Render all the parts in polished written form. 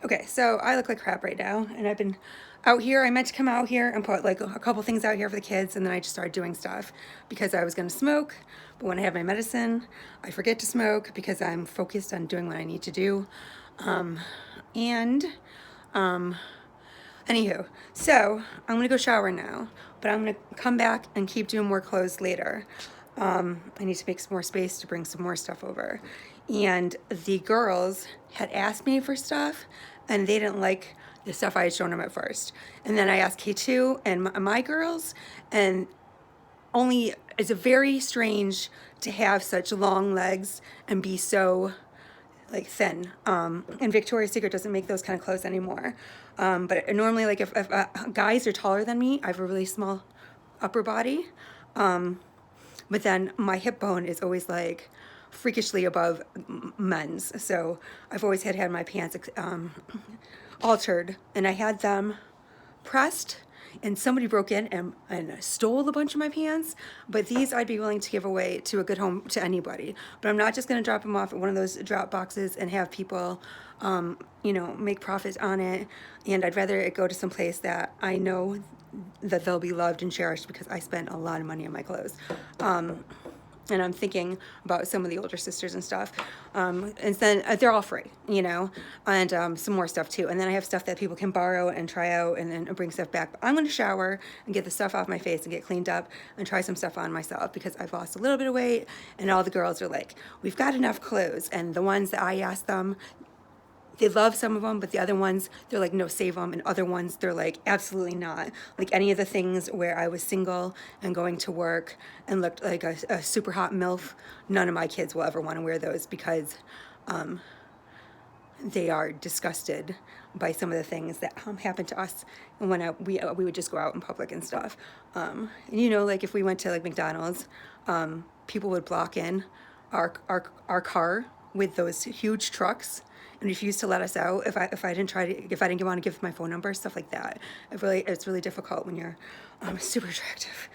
Okay, so I look like crap right now, and I've been out here. I meant to come out here and put like a couple things out here for the kids, and then I just started doing stuff because I was gonna smoke, but when I have my medicine, I forget to smoke because I'm focused on doing what I need to do. And Anywho, so I'm gonna go shower now, but I'm gonna come back and keep doing more clothes later. I need to make some more space to bring some more stuff over. And the girls had asked me for stuff, and they didn't like the stuff I had shown them at first. And then I asked K2 and my girls, and only it's very strange to have such long legs and be so like thin. And Victoria's Secret doesn't make those kind of clothes anymore. But normally, like if guys are taller than me, I have a really small upper body. But then my hip bone is always like freakishly above men's. So I've always had my pants altered, and I had them pressed, and somebody broke in and stole a bunch of my pants. But these I'd be willing to give away to a good home to anybody. But I'm not just going to drop them off at one of those drop boxes and have people, make profit on it. And I'd rather it go to some place that I know that they'll be loved and cherished because I spent a lot of money on my clothes. And I'm thinking about some of the older sisters and stuff. And then they're all free, and some more stuff too. And then I have stuff that people can borrow and try out and then bring stuff back. But I'm going to shower and get the stuff off my face and get cleaned up and try some stuff on myself because I've lost a little bit of weight. And all the girls are like, we've got enough clothes. And the ones that I asked them, they love some of them, but the other ones, they're like, no, save them. And other ones, they're like, absolutely not. Like any of the things where I was single and going to work and looked like a super hot MILF, none of my kids will ever want to wear those because they are disgusted by some of the things that happen to us and when we would just go out in public and stuff. And like if we went to like McDonald's, people would block in our car with those huge trucks and refuse to let us out if I didn't want to give my phone number, stuff like that. It's really difficult when you're super attractive.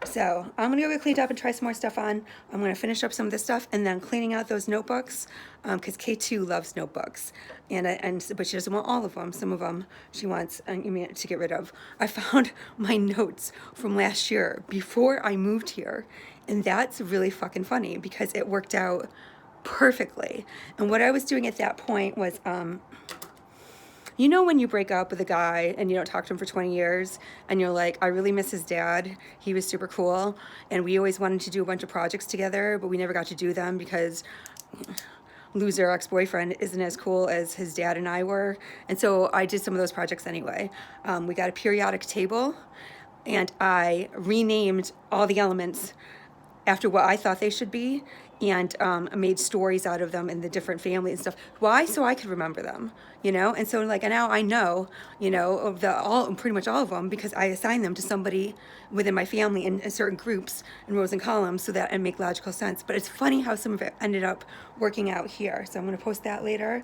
So I'm gonna go get cleaned up and try some more stuff on. I'm gonna finish up some of this stuff and then cleaning out those notebooks because K2 loves notebooks, but she doesn't want all of them. Some of them she wants to get rid of. I found my notes from last year before I moved here, and that's really fucking funny because it worked out perfectly. And what I was doing at that point was when you break up with a guy and you don't talk to him for 20 years and you're like, I really miss his dad. He was super cool. And we always wanted to do a bunch of projects together, but we never got to do them because loser ex-boyfriend isn't as cool as his dad and I were. And so I did some of those projects anyway. We got a periodic table and I renamed all the elements after what I thought they should be and made stories out of them in the different families and stuff. Why? So I could remember them, And so like now I know, of pretty much all of them because I assign them to somebody within my family in certain groups in rows and columns so that it make logical sense. But it's funny how some of it ended up working out here. So I'm going to post that later,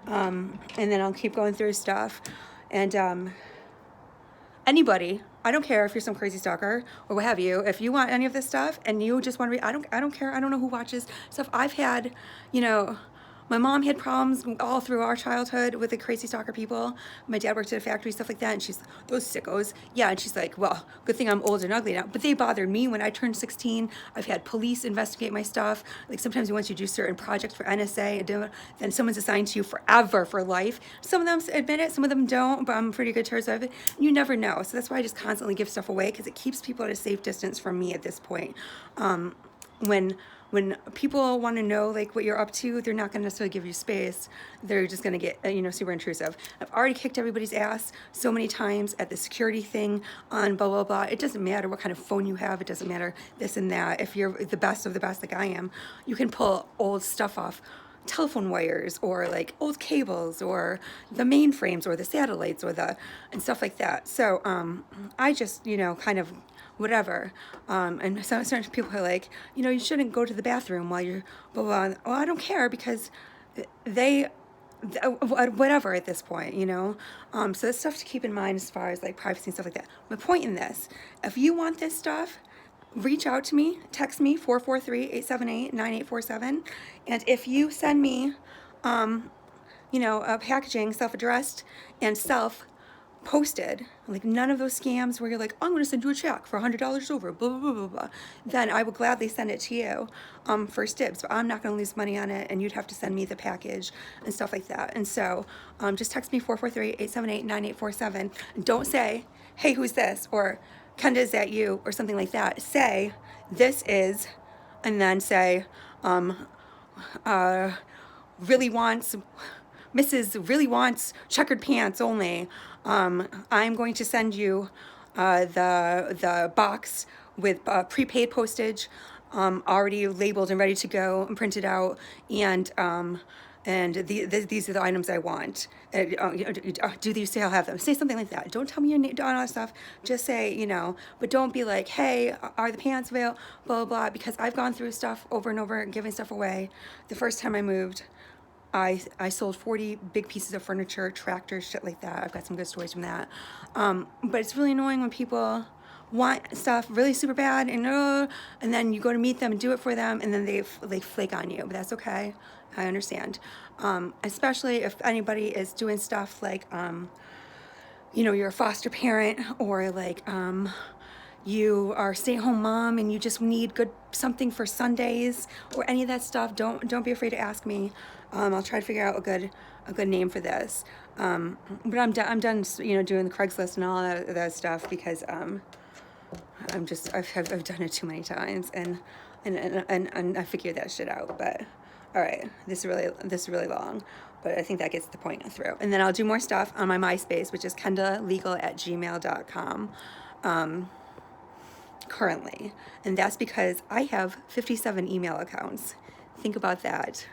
and then I'll keep going through stuff, and anybody, I don't care if you're some crazy stalker or what have you, if you want any of this stuff and you just want to read, I don't care. I don't know who watches stuff. I've had, my mom had problems all through our childhood with the crazy stalker people. My dad worked at a factory, stuff like that, and she's, those sickos. Yeah, and she's like, well, good thing I'm old and ugly now. But they bothered me when I turned 16. I've had police investigate my stuff. Like sometimes once you do certain projects for NSA, then someone's assigned to you forever for life. Some of them admit it, some of them don't, but I'm pretty good terms of it. You never know. So that's why I just constantly give stuff away because it keeps people at a safe distance from me at this point. When people want to know like what you're up to, they're not going to necessarily give you space. They're just going to get super intrusive. I've already kicked everybody's ass so many times at the security thing on blah blah blah. It doesn't matter what kind of phone you have. It doesn't matter this and that. If you're the best of the best like I am, you can pull old stuff off telephone wires or like old cables or the mainframes or the satellites and stuff like that. So I just kind of whatever. And some certain people are like, you shouldn't go to the bathroom while you're blah blah. Well, I don't care because they whatever at this point, so that's stuff to keep in mind as far as like privacy and stuff like that. My point in this, if you want this stuff, reach out to me, text me 443-878-9847, and if you send me packaging, self-addressed and self-posted, like none of those scams where you're like, I'm going to send you a check for $100 over, blah, blah, blah, blah, blah, then I will gladly send it to you first dibs, but I'm not going to lose money on it, and you'd have to send me the package and stuff like that. And so just text me 443-878-9847. And don't say, hey, who's this? Or Kenda, is that you? Or something like that. Say, this is, and then say, really wants, Mrs. really wants checkered pants only. I'm going to send you the box with prepaid postage, already labeled and ready to go and printed out, and these are the items I want. Do you still have them? Say something like that. Don't tell me your name, all that stuff. Just say, but don't be like, hey, are the pants available, blah, blah, blah, because I've gone through stuff over and over, giving stuff away. The first time I moved, I sold 40 big pieces of furniture, tractors, shit like that. I've got some good stories from that. But it's really annoying when people want stuff really super bad, and then you go to meet them and do it for them, and then they flake on you. But that's okay. I understand. Especially if anybody is doing stuff like, you're a foster parent, or like, you are a stay-at-home mom and you just need something for Sundays or any of that stuff. Don't be afraid to ask me. I'll try to figure out a good name for this. But I'm done. Doing the Craigslist and all that stuff, because I've done it too many times, and I figured that shit out. But all right, this is really long, but I think that gets the point through. And then I'll do more stuff on my MySpace, which is kendalegal@gmail.com. Currently, and that's because I have 57 email accounts. Think about that.